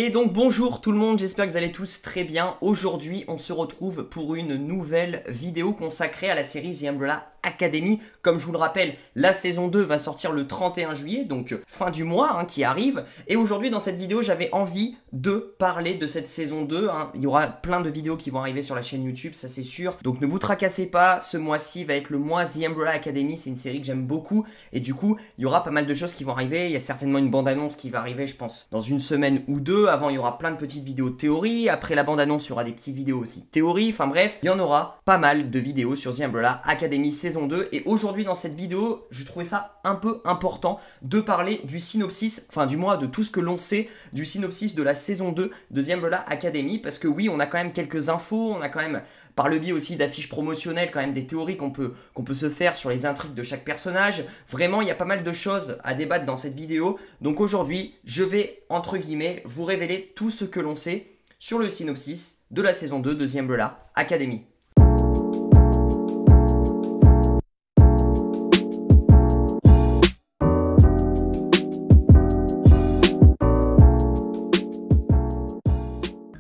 Et donc bonjour tout le monde, j'espère que vous allez tous très bien. Aujourd'hui on se retrouve pour une nouvelle vidéo consacrée à la série The Umbrella Academy. Comme je vous le rappelle, la saison 2 va sortir le 31 juillet, donc fin du mois qui arrive. Et aujourd'hui dans cette vidéo j'avais envie de parler de cette saison 2. Il y aura plein de vidéos qui vont arriver sur la chaîne YouTube, ça c'est sûr. Donc ne vous tracassez pas, ce mois-ci va être le mois The Umbrella Academy, c'est une série que j'aime beaucoup. Et du coup il y aura pas mal de choses qui vont arriver, il y a certainement une bande-annonce qui va arriver je pense dans une semaine ou deux. Avant il y aura plein de petites vidéos théorie, après la bande-annonce il y aura des petites vidéos aussi théorie. Enfin bref, il y en aura pas mal de vidéos sur The Umbrella Academy saison 2. Et aujourd'hui dans cette vidéo, je trouvais ça un peu important de parler du synopsis, enfin du moins de tout ce que l'on sait du synopsis de la saison 2 de The Umbrella Academy. Parce que oui, on a quand même quelques infos, on a quand même par le biais aussi d'affiches promotionnelles quand même des théories qu'on peut se faire sur les intrigues de chaque personnage. Vraiment, il y a pas mal de choses à débattre dans cette vidéo. Donc aujourd'hui, je vais entre guillemets vous révéler tout ce que l'on sait sur le synopsis de la saison 2 de The Umbrella Academy.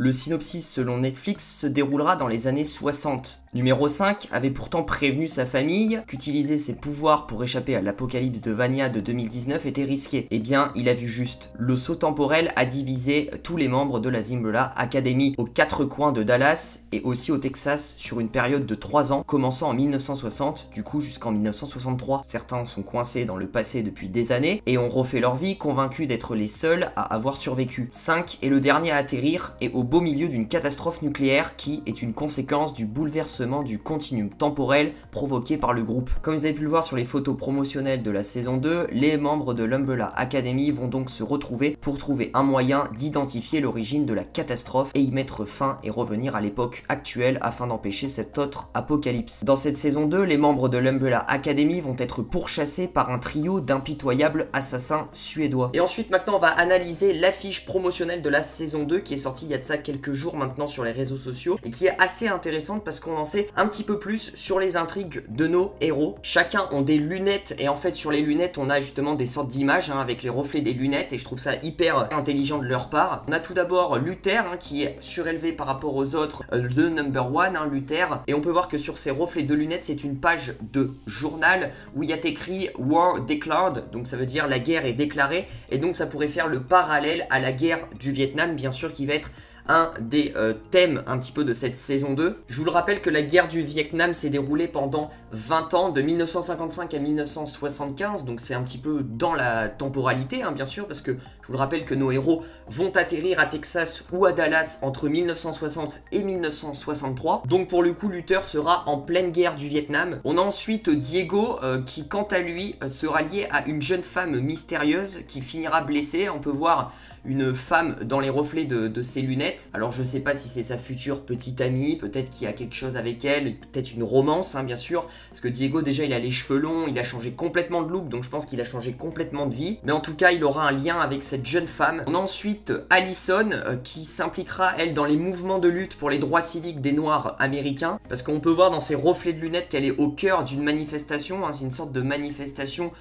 Le synopsis selon Netflix se déroulera dans les années 60. Numéro 5 avait pourtant prévenu sa famille qu'utiliser ses pouvoirs pour échapper à l'apocalypse de Vania de 2019 était risqué. Eh bien, il a vu juste. Le saut temporel a divisé tous les membres de la The Umbrella Academy aux quatre coins de Dallas et aussi au Texas sur une période de 3 ans, commençant en 1960, du coup jusqu'en 1963. Certains sont coincés dans le passé depuis des années et ont refait leur vie, convaincus d'être les seuls à avoir survécu. 5 est le dernier à atterrir et au beau milieu d'une catastrophe nucléaire qui est une conséquence du bouleversement du continuum temporel provoqué par le groupe. Comme vous avez pu le voir sur les photos promotionnelles de la saison 2, les membres de l'Umbrella Academy vont donc se retrouver pour trouver un moyen d'identifier l'origine de la catastrophe et y mettre fin et revenir à l'époque actuelle afin d'empêcher cet autre apocalypse. Dans cette saison 2, les membres de l'Umbrella Academy vont être pourchassés par un trio d'impitoyables assassins suédois. Et ensuite maintenant on va analyser l'affiche promotionnelle de la saison 2 qui est sortie il y a de ça quelques jours maintenant sur les réseaux sociaux et qui est assez intéressante parce qu'on en sait un petit peu plus sur les intrigues de nos héros. Chacun ont des lunettes et en fait sur les lunettes on a justement des sortes d'images avec les reflets des lunettes et je trouve ça hyper intelligent de leur part. On a tout d'abord Luther qui est surélevé par rapport aux autres, The Number One, Luther, et on peut voir que sur ces reflets de lunettes c'est une page de journal où il y a écrit War Declared, donc ça veut dire la guerre est déclarée et donc ça pourrait faire le parallèle à la guerre du Vietnam bien sûr qui va être un des thèmes un petit peu de cette saison 2. Je vous le rappelle que la guerre du Vietnam s'est déroulée pendant 20 ans, de 1955 à 1975, donc c'est un petit peu dans la temporalité, bien sûr, parce que je vous le rappelle que nos héros vont atterrir à Texas ou à Dallas entre 1960 et 1963, donc pour le coup Luther sera en pleine guerre du Vietnam. On a ensuite Diego qui quant à lui sera lié à une jeune femme mystérieuse qui finira blessée. On peut voir une femme dans les reflets de ses lunettes. Alors je sais pas si c'est sa future petite amie, peut-être qu'il y a quelque chose avec elle, peut-être une romance bien sûr, parce que Diego déjà il a les cheveux longs, il a changé complètement de look, donc je pense qu'il a changé complètement de vie, mais en tout cas il aura un lien avec cette jeune femme. On a ensuite Allison qui s'impliquera elle dans les mouvements de lutte pour les droits civiques des noirs américains, parce qu'on peut voir dans ses reflets de lunettes qu'elle est au cœur d'une manifestation, c'est une sorte de manifestation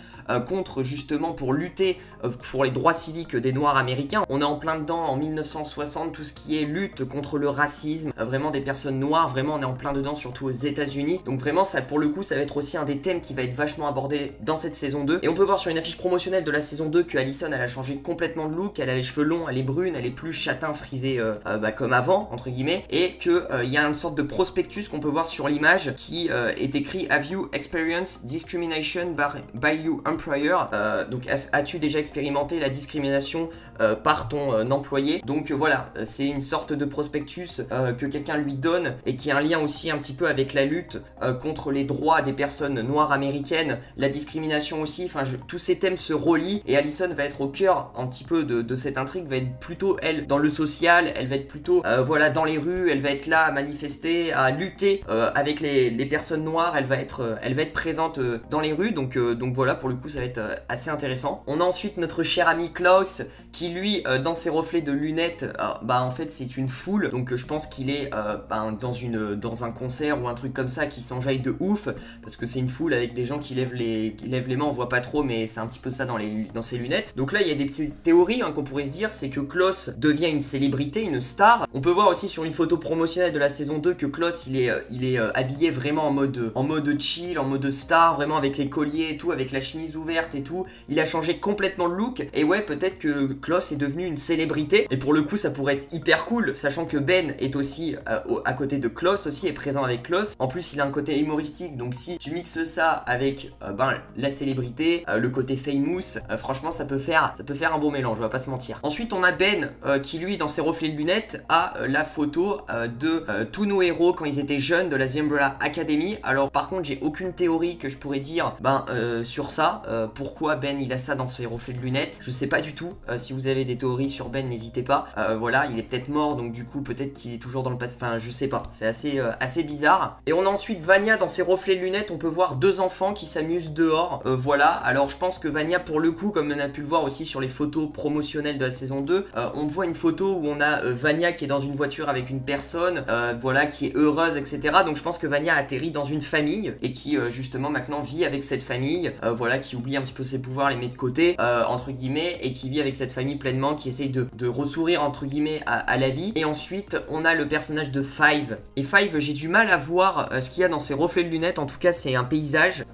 contre justement pour lutter pour les droits civiques des noirs américains. On est en plein dedans en 1960, tout ce qui est lutte contre le racisme, vraiment des personnes noires, vraiment on est en plein dedans surtout aux États-Unis. Donc vraiment ça pour le coup ça va être aussi un des thèmes qui va être vachement abordé dans cette saison 2. Et on peut voir sur une affiche promotionnelle de la saison 2 que Allison elle a changé complètement de look, elle a les cheveux longs, elle est brune, elle est plus châtain frisé comme avant entre guillemets, et que il y a une sorte de prospectus qu'on peut voir sur l'image qui est écrit Have you experienced discrimination by your employer? Donc as-tu déjà expérimenté la discrimination par ton employé? Donc voilà, c'est une sorte de prospectus que quelqu'un lui donne et qui a un lien aussi un petit peu avec la lutte contre les droits des personnes noires américaines, la discrimination aussi, enfin tous ces thèmes se relient et Allison va être au cœur un petit peu de cette intrigue, va être plutôt elle dans le social, elle va être plutôt voilà dans les rues, elle va être là à manifester, à lutter avec les personnes noires, elle va être présente dans les rues, donc voilà pour le coup ça va être assez intéressant. On a ensuite notre cher ami Klaus qui lui dans ses reflets de lunettes en fait c'est une foule, donc je pense qu'il est dans un concert ou un truc comme ça qui s'enjaille de ouf parce que c'est une foule avec des gens qui lèvent les mains, on voit pas trop mais c'est un petit peu ça dans ses lunettes. Donc là il y a des théorie qu'on pourrait se dire, c'est que Klaus devient une célébrité, une star. On peut voir aussi sur une photo promotionnelle de la saison 2 que Klaus il est habillé vraiment en mode chill, en mode star, vraiment avec les colliers et tout, avec la chemise ouverte et tout. Il a changé complètement de look et ouais, peut-être que Klaus est devenu une célébrité et pour le coup ça pourrait être hyper cool, sachant que Ben est aussi à côté de Klaus aussi, est présent avec Klaus. En plus il a un côté humoristique, donc si tu mixes ça avec la célébrité, le côté famous, franchement ça peut faire un bon mélange, on va pas se mentir. Ensuite on a Ben qui lui dans ses reflets de lunettes a la photo de tous nos héros quand ils étaient jeunes de la The Umbrella Academy. Alors par contre j'ai aucune théorie que je pourrais dire sur ça, pourquoi Ben il a ça dans ses reflets de lunettes, je sais pas du tout. Si vous avez des théories sur Ben n'hésitez pas. Voilà, il est peut-être mort donc du coup peut-être qu'il est toujours dans le passé, enfin je sais pas, c'est assez bizarre. Et on a ensuite Vanya dans ses reflets de lunettes, on peut voir deux enfants qui s'amusent dehors, voilà. Alors je pense que Vanya pour le coup, comme on a pu le voir aussi sur les photos promotionnelles de la saison 2, on voit une photo où on a Vanya qui est dans une voiture avec une personne, voilà, qui est heureuse, etc. Donc je pense que Vanya atterrit dans une famille et qui justement maintenant vit avec cette famille, voilà, qui oublie un petit peu ses pouvoirs, les met de côté, entre guillemets, et qui vit avec cette famille pleinement, qui essaye de ressourire entre guillemets à la vie. Et ensuite on a le personnage de Five, et Five j'ai du mal à voir ce qu'il y a dans ses reflets de lunettes, en tout cas c'est un paysage,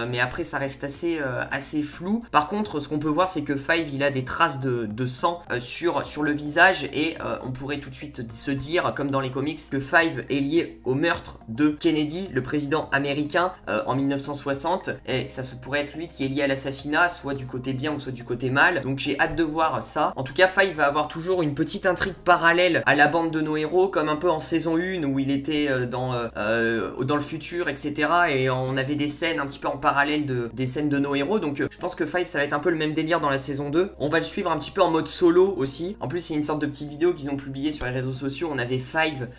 mais après ça reste assez flou. Par contre ce qu'on peut voir c'est que Five il a des traces de sang sur le visage, et on pourrait tout de suite se dire, comme dans les comics, que Five est lié au meurtre de Kennedy, le président américain, en 1960, et ça se pourrait être lui qui est lié à l'assassinat, soit du côté bien ou soit du côté mal. Donc j'ai hâte de voir ça. En tout cas Five va avoir toujours une petite intrigue parallèle à la bande de nos héros, comme un peu en saison 1 où il était dans le futur, etc. Et on avait des scènes un petit peu en parallèle des scènes de nos héros. Donc je pense que Five ça va être un peu le même délire dans la saison 2. On va le suivre un petit peu en mode solo aussi. En plus il y a une sorte de petite vidéo qu'ils ont publiée sur les réseaux sociaux. On avait Five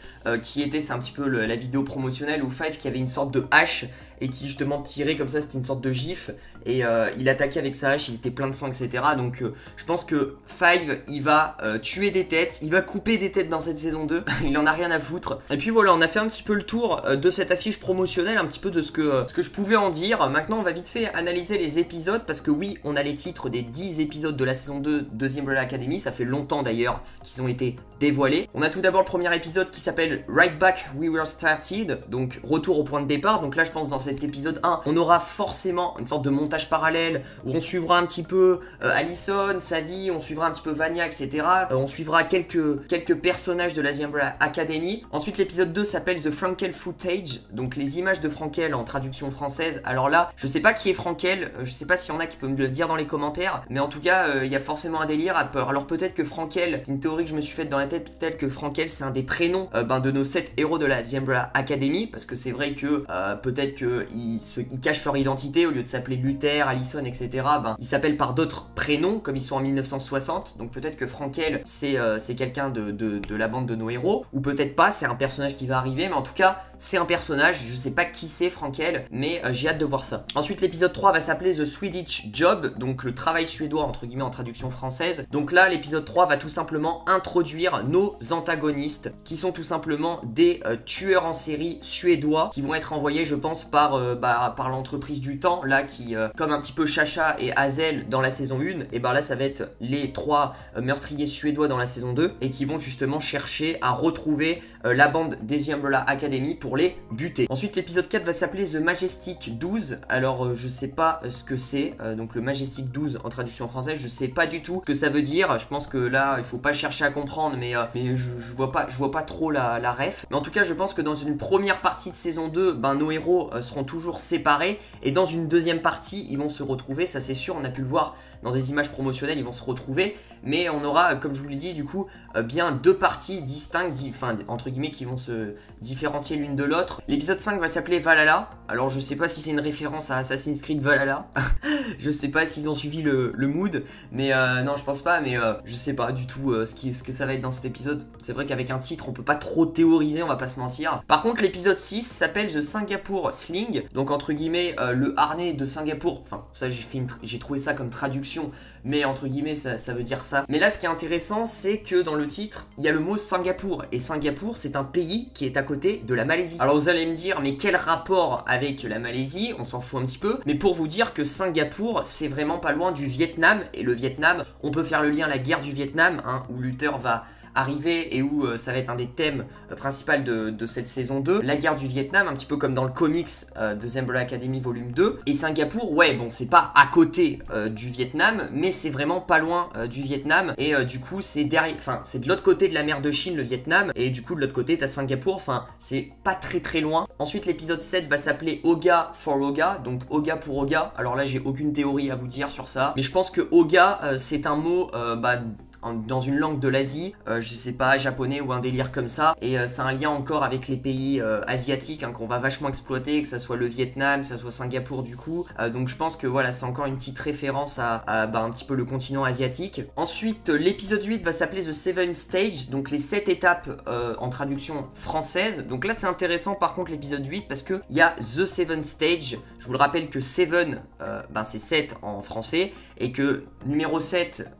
c'est un petit peu la vidéo promotionnelle où Five qui avait une sorte de hache et qui justement tirait comme ça, c'était une sorte de gif, et il attaquait avec sa hache, il était plein de sang, etc. Donc je pense que Five il va tuer des têtes, il va couper des têtes dans cette saison 2, il en a rien à foutre. Et puis voilà, on a fait un petit peu le tour de cette affiche promotionnelle, un petit peu de ce que je pouvais en dire. Maintenant on va vite fait analyser les épisodes, parce que oui, on a les titres des 10 épisodes de la saison 2 de The Umbrella Academy, ça fait longtemps d'ailleurs qu'ils ont été dévoilés. On a tout d'abord le premier épisode qui s'appelle Right Back We Were Started, donc retour au point de départ. Donc là je pense dans cet épisode 1, on aura forcément une sorte de montage parallèle où on suivra un petit peu Allison, sa vie, on suivra un petit peu Vanya, etc. On suivra quelques personnages de la The Umbrella Academy. Ensuite l'épisode 2 s'appelle The Frankel Footage, donc les images de Frankel en traduction française. Alors là, je sais pas qui est Frankel, je sais pas s'il y en a qui peuvent me le dire dans les commentaires, mais en tout cas il y a forcément un délire. Alors peut-être que Frankel, c'est une théorie que je me suis faite dans la tête, peut-être que Frankel c'est un des prénoms de nos 7 héros de la The Umbrella Academy, parce que c'est vrai que peut-être qu'ils cachent leur identité, au lieu de s'appeler Luther, Allison, etc. Ils s'appellent par d'autres prénoms, comme ils sont en 1960, donc peut-être que Frankel c'est quelqu'un de la bande de nos héros, ou peut-être pas, c'est un personnage qui va arriver, mais en tout cas c'est un personnage, je sais pas qui c'est Frankel, mais j'ai hâte de voir ça. Ensuite l'épisode 3 va s'appeler The Swedish Job, donc le travail suédois entre guillemets en traduction française. Donc là l'épisode 3 va tout simplement introduire nos antagonistes, qui sont tout simplement des tueurs en série suédois, qui vont être envoyés je pense par l'entreprise du temps, là qui comme un petit peu Chacha et Hazel dans la saison 1, et là ça va être les 3 meurtriers suédois dans la saison 2, et qui vont justement chercher à retrouver la bande des The Umbrella Academy pour les buter. Ensuite l'épisode 4 va s'appeler The Majestic 12, alors je sais pas ce que c'est, donc le Majestic 12 en traduction française, je sais pas du tout ce que ça veut dire. Je pense que là il faut pas chercher à comprendre, mais je vois pas trop la ref, mais en tout cas je pense que dans une première partie de saison 2, nos héros seront toujours séparés, et dans une deuxième partie ils vont se retrouver, ça c'est sûr, on a pu le voir dans des images promotionnelles, ils vont se retrouver, mais on aura, comme je vous l'ai dit, du coup, bien 2 parties distinctes, entre guillemets, qui vont se différencier l'une de l'autre. L'épisode 5 va s'appeler Valhalla. Alors je sais pas si c'est une référence à Assassin's Creed Valhalla, je sais pas s'ils ont suivi le mood, mais non je pense pas, mais je sais pas du tout ce que ça va être dans cet épisode. C'est vrai qu'avec un titre on peut pas trop théoriser, on va pas se mentir. Par contre l'épisode 6 s'appelle The Singapore Sling, donc entre guillemets le harnais de Singapour, enfin ça j'ai trouvé ça comme traduction traduction, mais entre guillemets ça veut dire ça. Mais là ce qui est intéressant c'est que dans le titre il y a le mot Singapour, et Singapour c'est un pays qui est à côté de la Malaisie. Alors vous allez me dire mais quel rapport avec la Malaisie? On s'en fout un petit peu, mais pour vous dire que Singapour c'est vraiment pas loin du Vietnam, et le Vietnam, on peut faire le lien à la guerre du Vietnam, hein, où Luther va arriver et où ça va être un des thèmes principaux de cette saison 2, la guerre du Vietnam, un petit peu comme dans le comics de The Umbrella Academy volume 2. Et Singapour, ouais, bon, c'est pas à côté du Vietnam, mais c'est vraiment pas loin du Vietnam, et du coup c'est derrière, enfin c'est de l'autre côté de la mer de Chine, le Vietnam, et du coup de l'autre côté t'as Singapour, enfin c'est pas très loin. Ensuite l'épisode 7 va s'appeler Oga for Oga, donc Oga pour Oga. Alors là j'ai aucune théorie à vous dire sur ça, mais je pense que Oga c'est un mot dans une langue de l'Asie, je sais pas, japonais ou un délire comme ça, et c'est un lien encore avec les pays asiatiques, hein, qu'on va vachement exploiter, que ça soit le Vietnam, que ça soit Singapour du coup, donc je pense que voilà, c'est encore une petite référence à un petit peu le continent asiatique. Ensuite l'épisode 8 va s'appeler The Seven Stage, donc les 7 étapes en traduction française. Donc là c'est intéressant par contre l'épisode 8 parce que il y a The Seven Stage, je vous le rappelle que Seven c'est 7 en français, et que numéro 7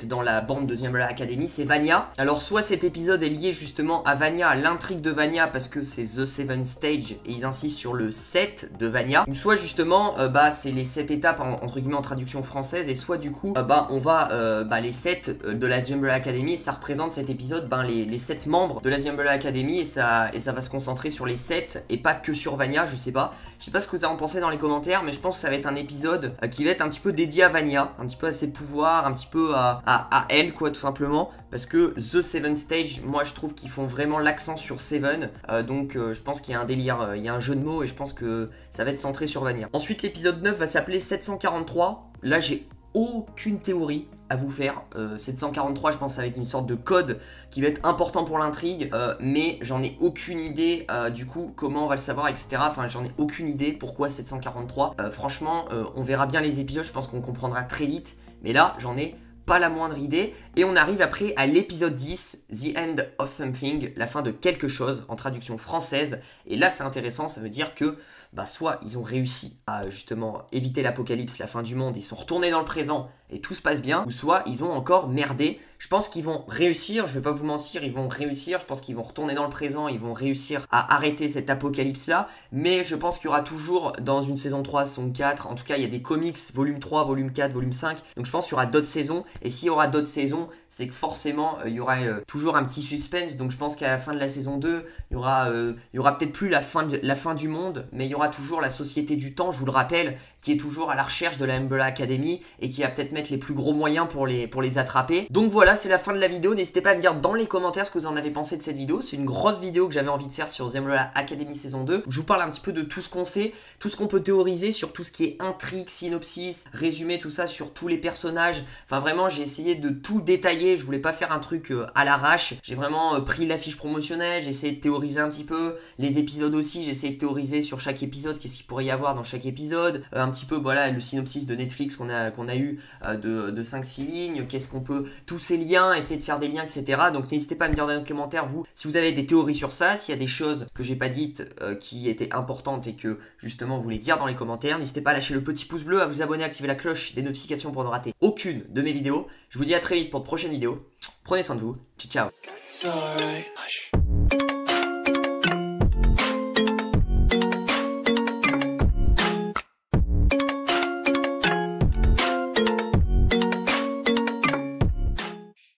dans la bande de The Umbrella Academy c'est Vanya. Alors soit cet épisode est lié justement à Vanya, à l'intrigue de Vanya, parce que c'est The Seven Stage et ils insistent sur le 7 de Vanya, ou soit justement c'est les 7 étapes entre guillemets en traduction française, et soit du coup on va les 7 de la The Umbrella Academy, et ça représente cet épisode les 7 membres de la The Umbrella Academy, et ça va se concentrer sur les 7 et pas que sur Vanya. Je sais pas ce que vous en pensez dans les commentaires, mais je pense que ça va être un épisode qui va être un petit peu dédié à Vanya, un petit peu à ses pouvoirs, un petit peu à elle quoi, tout simplement, parce que The Seven Stage, moi je trouve qu'ils font vraiment l'accent sur Seven, donc je pense qu'il y a un délire, il y a un jeu de mots, et je pense que ça va être centré sur Vanya. Ensuite l'épisode 9 va s'appeler 743, là j'ai aucune théorie à vous faire. 743 je pense que ça va être une sorte de code qui va être important pour l'intrigue, mais j'en ai aucune idée du coup comment on va le savoir, etc. Enfin j'en ai aucune idée pourquoi 743. Franchement on verra bien les épisodes, je pense qu'on comprendra très vite, mais là j'en ai pas la moindre idée. Et on arrive après à l'épisode 10, The End of Something, la fin de quelque chose, en traduction française. Et là c'est intéressant, ça veut dire que soit ils ont réussi à justement éviter l'apocalypse, la fin du monde, ils sont retournés dans le présent et tout se passe bien, ou soit ils ont encore merdé. Je pense qu'ils vont réussir, je vais pas vous mentir, ils vont réussir, je pense qu'ils vont retourner dans le présent, ils vont réussir à arrêter cet apocalypse là, mais je pense qu'il y aura toujours dans une saison 3, saison 4, en tout cas il y a des comics, volume 3, volume 4, volume 5, donc je pense qu'il y aura d'autres saisons, et s'il y aura d'autres saisons, c'est que forcément il y aura toujours un petit suspense, donc je pense qu'à la fin de la saison 2, il y aura peut-être plus la fin du monde, mais il y aura toujours la Société du Temps, je vous le rappelle, qui est toujours à la recherche de la Umbrella Academy, et qui va peut-être mettre les plus gros moyens pour les attraper. Donc voilà, c'est la fin de la vidéo. N'hésitez pas à me dire dans les commentaires ce que vous en avez pensé de cette vidéo. C'est une grosse vidéo que j'avais envie de faire sur The Umbrella Academy saison 2. Je vous parle un petit peu de tout ce qu'on sait, tout ce qu'on peut théoriser sur tout ce qui est intrigue, synopsis, résumé, tout ça sur tous les personnages. Enfin vraiment, j'ai essayé de tout détailler. Je voulais pas faire un truc à l'arrache. J'ai vraiment pris l'affiche promotionnelle, j'ai essayé de théoriser un petit peu. Les épisodes aussi, j'ai essayé de théoriser sur chaque épisode, qu'est-ce qu'il pourrait y avoir dans chaque épisode. Un petit peu, voilà, le synopsis de Netflix qu'on a eu de 5-6 lignes, qu'est-ce qu'on peut, tous ces liens, essayer de faire des liens, etc. Donc n'hésitez pas à me dire dans les commentaires, vous, si vous avez des théories sur ça, s'il y a des choses que j'ai pas dites qui étaient importantes et que justement vous voulez dire dans les commentaires. N'hésitez pas à lâcher le petit pouce bleu, à vous abonner, à activer la cloche des notifications pour ne rater aucune de mes vidéos. Je vous dis à très vite pour de prochaines vidéos. Prenez soin de vous. Ciao, ciao.